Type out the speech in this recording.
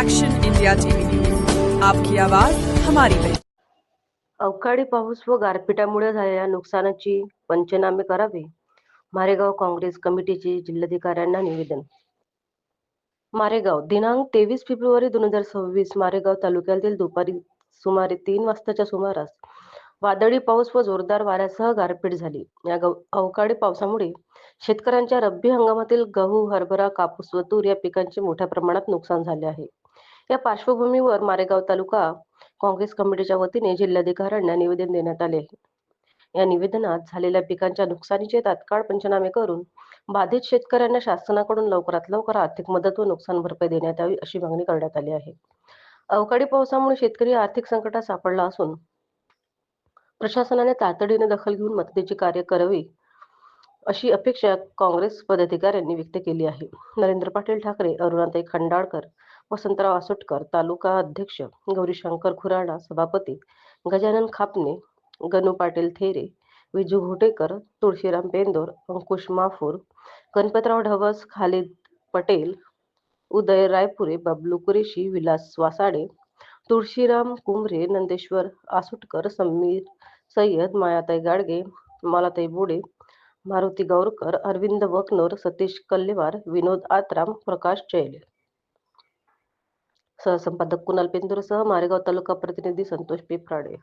Action India TV news, आपकी आवाज हमारी पहचान। अवकाळी पाऊस व गारपिटामुळे झालेल्या नुकसानाची पंचनामे करावे, मारेगाव काँग्रेस कमिटीचे जिल्हाधिकाऱ्यांना निवेदन. मारेगाव दिनांक 23 फेब्रुवारी 2026 मारेगाव तालुक्यातील दुपारी सुमारे 3 वाजताच्या सुमारास वादळी पाऊस व जोरदार वाऱ्यासह गारपीट झाली. या अवकाळी पावसामुळे शेतकऱ्यांच्या रब्बी हंगामातील गहू, हरभरा, कापूस व तूर या पिकांचे मोठ्या प्रमाणात नुकसान झाले आहे. या पार्श्वभूमीवर मारेगाव तालुका काँग्रेस कमिटीच्या वतीने जिल्हाधिकाऱ्यांना निवेदन देण्यात आले आहे. या निवेदनात झालेल्या पिकांच्या नुकसानीचे तात्काळ पंचनामे करून बाधित शेतकऱ्यांना शासनाकडून लवकरात लवकर आर्थिक मदत व नुकसान भरपाई देण्यात यावी अशी मागणी करण्यात आली आहे. अवकाळी पावसामुळे शेतकरी आर्थिक संकटात सापडला असून प्रशासनाने तातडीने दखल घेऊन मदतीचे कार्य करावे अशी अपेक्षा काँग्रेस पदाधिकाऱ्यांनी व्यक्त केली आहे. नरेंद्र पाटील ठाकरे, अरुणाताई खंडाळकर, वसंतराव आसुटकर, तालुका अध्यक्ष गौरीशंकर खुराडा, सभापती गजानन खापने, गणू पाटील थेरे, विजू घोटेकर, तुळशीराम पेंदोर, अंकुश माफूर, गणपतराव ढवस, खालिद पटेल, उदय रायपुरे, बबलू कुरेशी, विलास वासाडे, तुळशीराम कुंभरे, नंदेश्वर आसुटकर, समीर सय्यद, मायाताई गाडगे, मालाताई बुडे, मारुती गौरकर, अरविंद वकनोर, सतीश कल्लेवार, विनोद आत्राम, प्रकाश चैले. सहसंपादक कुणाल पेंदुरसह मारेगाव तालुका प्रतिनिधी संतोष पेपराडे.